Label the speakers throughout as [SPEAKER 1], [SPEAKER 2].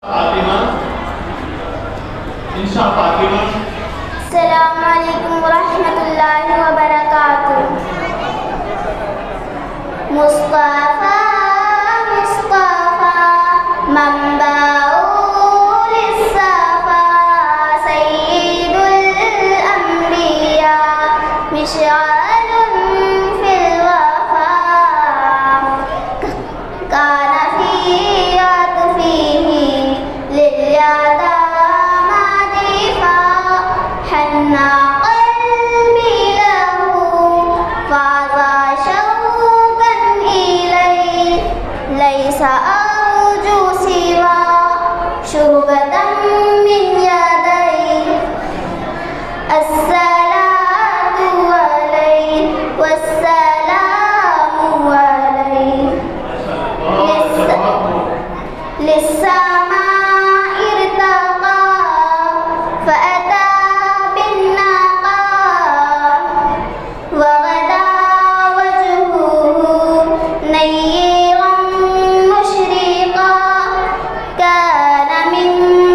[SPEAKER 1] فاطمہ
[SPEAKER 2] السلام علیکم ورحمۃ اللہ وبرکاتہ. مصطفیٰ مصطفیٰ منبع للصفا سید الانبیاء مشعل فی الوفا کان فی عطفہ للیتامى ضيفا حنى قلبي له فاض شوقا إليه ليس أرجو سوى شربة من يديه الصلاة عليه والسلام عليه للسماء ارتقى فأتى بالنقى وغدا وجهه نيرا مشرقا كان من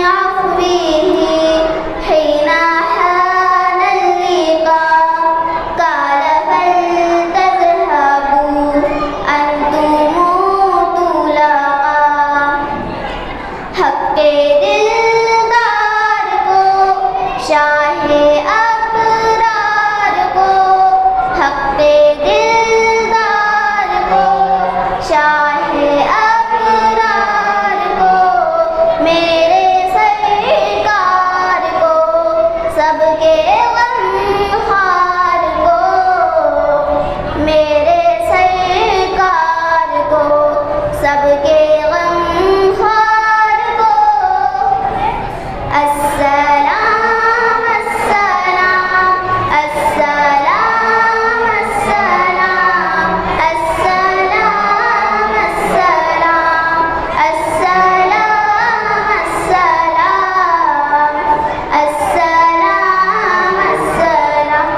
[SPEAKER 2] عفوه حين حان اللقاء قال فلتذهبوا أنتم طلقا حق دلدار کو شاہ ابرار کو حق دلدار کو شاہ ابرار کو میرے سرکار کو سب کے غمخوار کو میرے سرکار کو سب کے غمخوار کو السلام السلام السلام السلام السلام السلام السلام السلام السلام السلام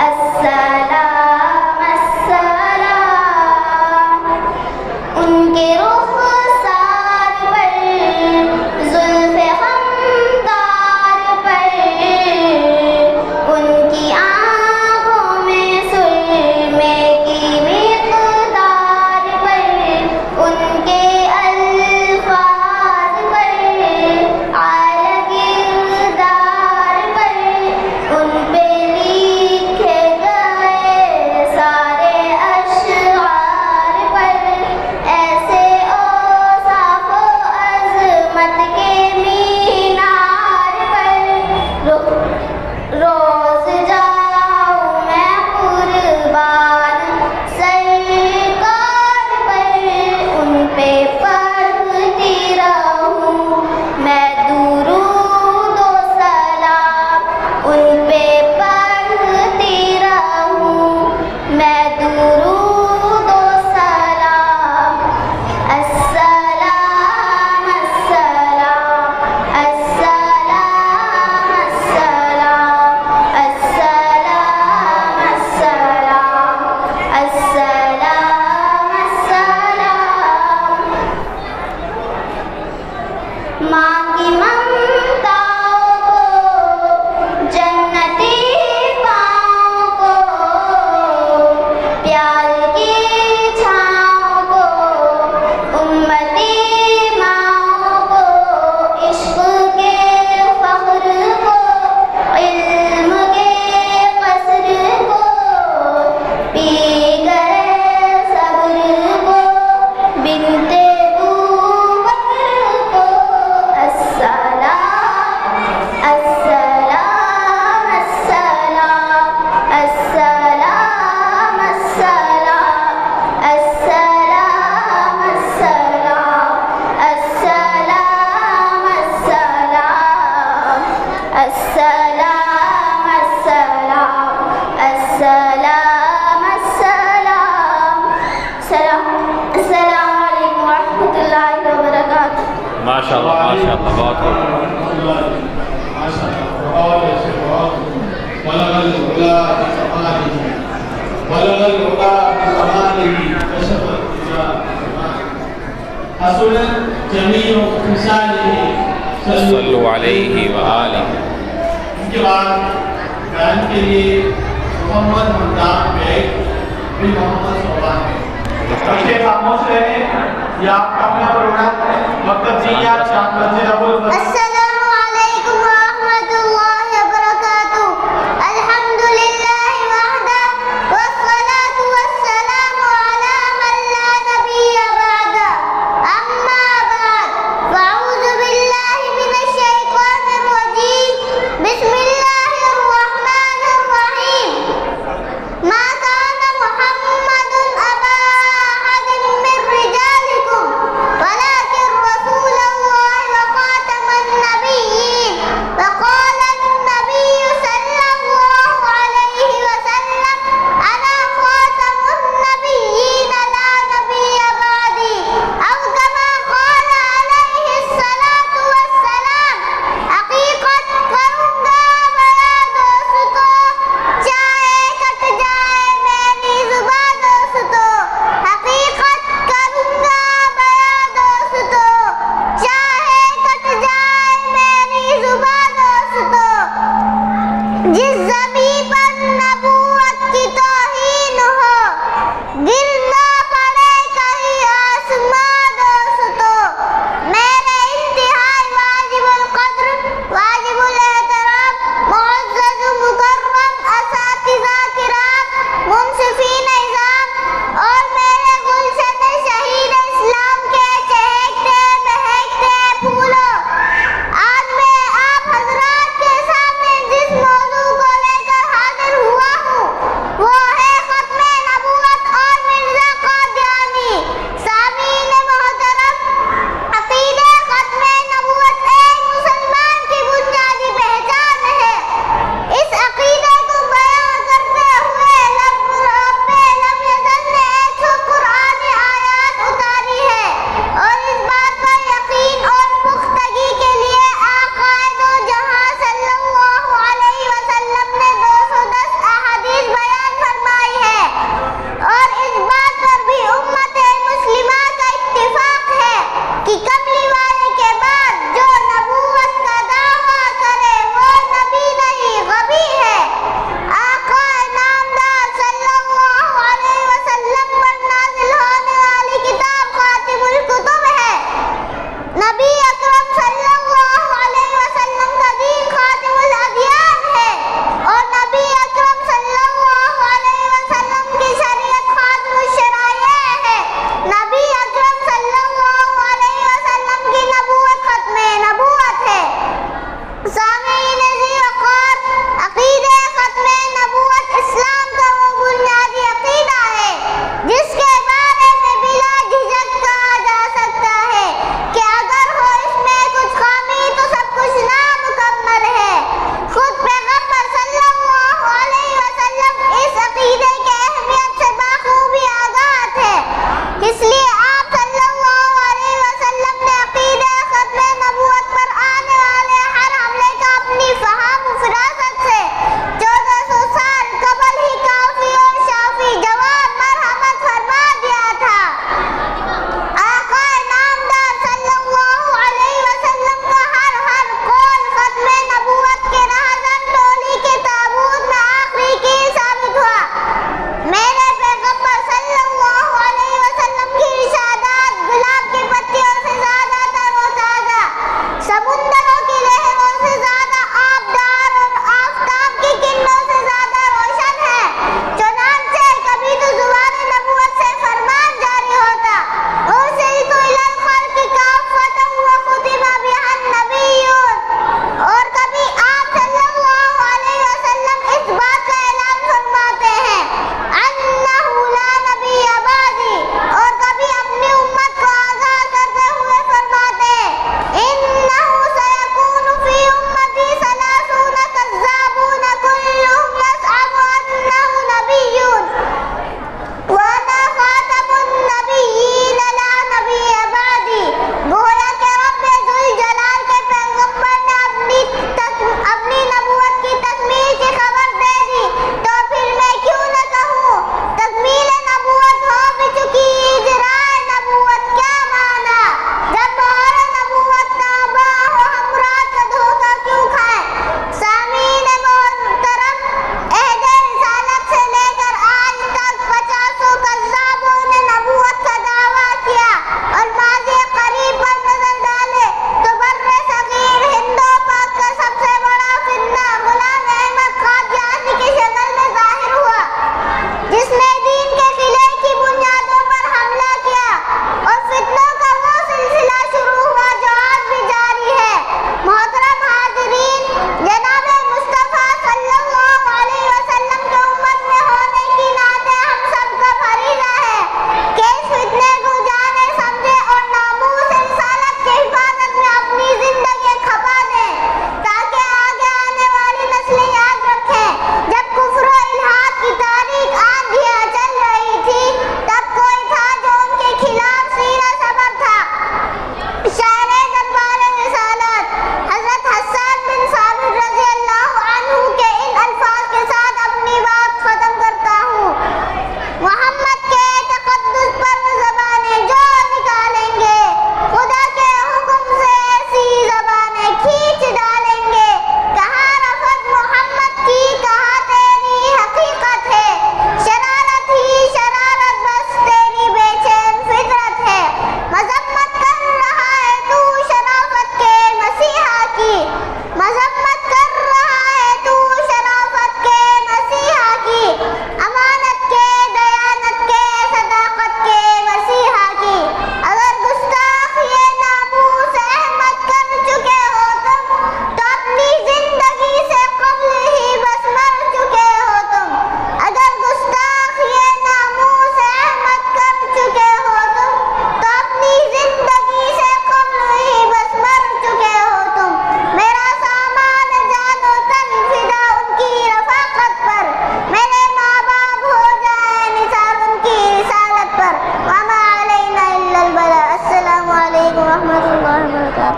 [SPEAKER 2] السلام السلام ان کے رخسار پر زلف خمدار پر ان کی آنکھوں میں سرمے کی مقدار پر ان کے الفاظ پر اعلی کردار پر ان پہ لکھے گئے سارے اشعار پر ایسے اوصاف و عظمت کے مینار پر روز جاؤں میں قربان سرکار پر ان پہ پڑھتی رہوں میں درود و سلام ان پہ پڑھتی رہوں میں درود و سلام السلام السلام السلام السلام السلام السلام السلام السلام ماں کی ممتاؤں کو جنتی پاؤں کو پیار کی چھاؤں کو امتی ماؤں کو عشق کے فخر کو علم کے قصر کو پی گئے صبر کو بنت ابوبکر کو السلام السلام السلام السلام السلام السلام السلام السلام السلام السلام السلام السلام السلام السلام علیکم ورحمۃ اللہ وبرکاتہ.
[SPEAKER 3] ماشاء اللہ بہت خوب.
[SPEAKER 1] بلغ الهدى بكماله بلغ الهدى بكماله كشف الهدى حصل جميع خصاله
[SPEAKER 3] صلو علیہ وآلہ.
[SPEAKER 1] ان کے بعد بیان کے لیے محمد حمدان بیگ بن محمد صوبان ہے. خاموش رہے یا آپ کا اپنا پروگرام مکتب جیات شاہ مسجد ابو الفضل.
[SPEAKER 2] السلام علیکم ورحمۃ اللہ وبرکاتہ. الحمد للہ وحدہ والصلاة والسلام علی من لا نبی بعدہ. اما بعد فاعوذ باللہ من الشیطان الرجیم. بسم اللہ الرحمن الرحیم. ما كان محمد أبا أحد من رجالكم ولكن رسول الله وخاتم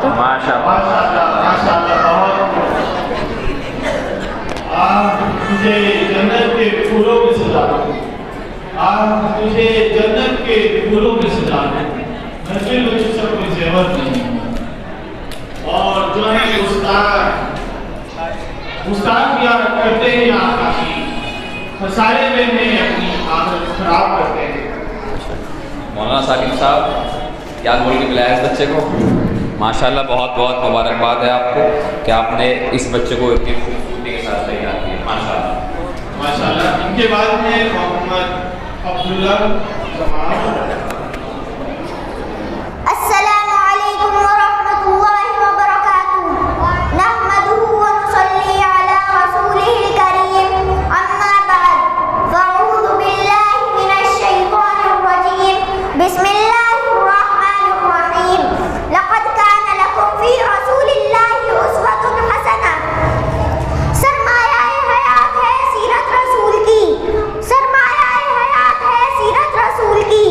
[SPEAKER 1] माशाअल्लाह बहुत। आज तुझे जन्नत के फूलों में सजा दूं, आज तुझे जन्नत के फूलों में सजा दूं, नजर में तुझसे कोई जेवर नहीं। और जो है उस्ताद किया करते हैं आका की मसाले में अपनी आदत खराब करते हैं।
[SPEAKER 3] मौलाना साकिब साहब क्या बोल के बुलाया इस बच्चे को? माशाल्लाह बहुत बहुत मुबारकबाद है आपको कि आपने इस बच्चे को इतनी खूबसूरती के साथ तैयार किया। माशाल्लाह
[SPEAKER 1] माशाल्लाह। इनके बाद में मोहम्मद अब्दुल्ला जमाल।
[SPEAKER 2] अस्सलामु अलैकुम व रहमतुल्लाहि व बरकातुहू। नहमदुहु व नुसल्ली अला रसूलिहिल करीम। अम्मा बाद फअऊज़ु बिल्लाहि मिनश शैतानिर रजीम। बिस्मिल्लाहिर रहमानिर रहीम। लक़द कान लकुम फ़ी रसूलिल्लाहि उस्वतुन हसनह। सरमाया-ए हयात है सीरत रसूल की, सरमाया-ए हयात है सीरत रसूल की।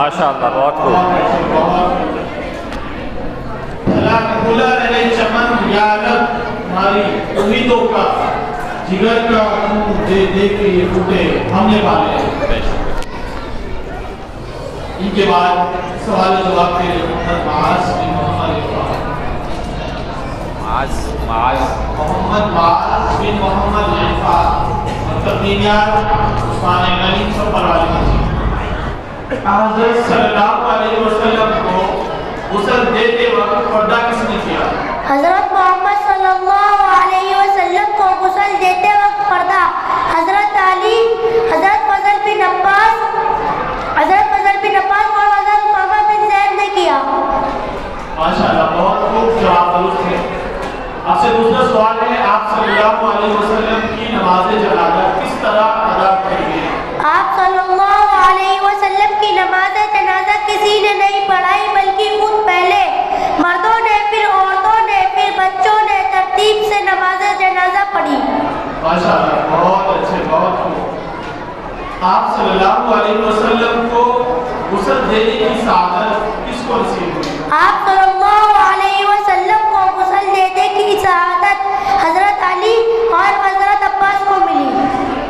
[SPEAKER 3] माशाअल्लाह, बहुत खूब।
[SPEAKER 1] खुला रहे चमन यारब हमारी उम्मीदों का, जिगर का दे दे के ये टूटे हमने वाले हैं। इनके बाद सवाल जवाब के लिए मोहम्मद माज बिन मोहम्मद इरफान। मोहम्मद माज बिन मोहम्मद इरफान तकनीयात उस्मान गनी सफर वाली मस्जिद। हज़रत सल्लल्लाहु अलैहि वसल्लम को गुस्ल देते वक्त पर्दा किसने किया?
[SPEAKER 2] हज़रत मोहम्मद सल्लल्लाहु अलैहि वसल्लम को गुस्ल देते वक्त पर्दा हज़रत अली, हज़रत फज़ल बिन अब्बास और हज़रत उसामा बिन ज़ैद ने किया।
[SPEAKER 1] माशाअल्लाह, बहुत खूब जवाब दुरुस्त है। आपसे दूसरा सवाल है, आप सल्लल्लाहु अलैहि वसल्लम की नमाज जनाजा किस तरह अदा करेंगे?
[SPEAKER 2] आप सल्लल्लाहु अलैहि वसल्लम की नमाज जनाजा किसी ने नहीं पढ़ाई, बल्कि खुद पहले मर्दों ने, फिर औरतों ने, फिर बच्चों ने तरतीब से नमाज जनाजा पढ़ी।
[SPEAKER 1] माशाअल्लाह, बहुत अच्छे, बहुत खूब। आप सल्लल्लाहु अलैहि वसल्लम को गुस्ल देने की सादत किसको नसीब हुई?
[SPEAKER 2] आप सल्लल्लाहु अलैहि वसल्लम को गुस्ल देने की सआदत हज़रत अली और हज़रत अब्बास को मिली।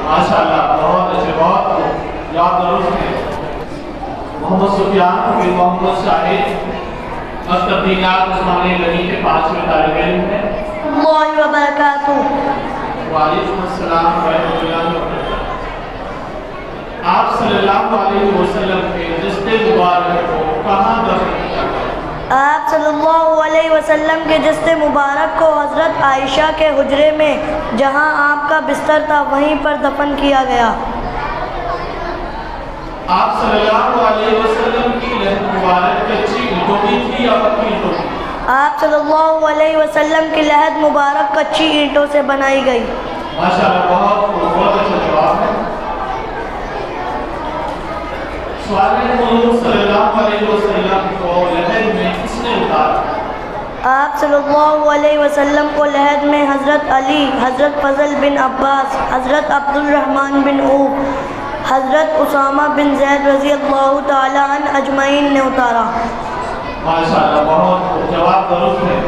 [SPEAKER 1] माशाअल्लाह, बहुत अच्छे, बहुत खूब, याद दुरुस्त है। मोहम्मद सुफियान बिन मोहम्मद शाहिद मकतब दीनार उस्मानी गनी के 5वें तालिब इल्म हैं।
[SPEAKER 2] अल्लाह व बरकातुहू।
[SPEAKER 1] वालेकुम अस्सलाम व रहमतुल्लाहि व बरकातुहू। आप सल्लल्लाहु अलैहि वसल्लम के रिश्ते मुबारक को कहाँ दफन किया गया?
[SPEAKER 2] आप सल्लल्लाहु अलैहि वसल्लम के जिस्म मुबारक को हज़रत आयशा के हुजरे में, जहां आपका बिस्तर था, वहीं पर दफन किया गया।
[SPEAKER 1] आप सल्लल्लाहु अलैहि वसल्लम की लहद मुबारक कच्ची ईंटों की थी या पक्की ईंटों की?
[SPEAKER 2] आप सल्लल्लाहु अलैहि वसल्लम की लहद मुबारक कच्ची ईंटों से बनाई गई।
[SPEAKER 1] माशाअल्लाह, बहुत अच्छा जवाब है। सवाल है, हुजूर सल्लल्लाहु अलैहि वसल्लम को लहद में किसने उतारा?
[SPEAKER 2] आप सल्लल्लाहु अलैहि वसल्लम को लहद में हज़रत अली, हज़रत फज़ल बिन अब्बास, हज़रत अब्दुर्रहमान बिन ऊफ, हज़रत उसामा बिन ज़ैद रज़ी अल्लाह तआला अन अजमईन ने उतारा।
[SPEAKER 1] माशाअल्लाह, बहुत जवाब दुरुस्त है।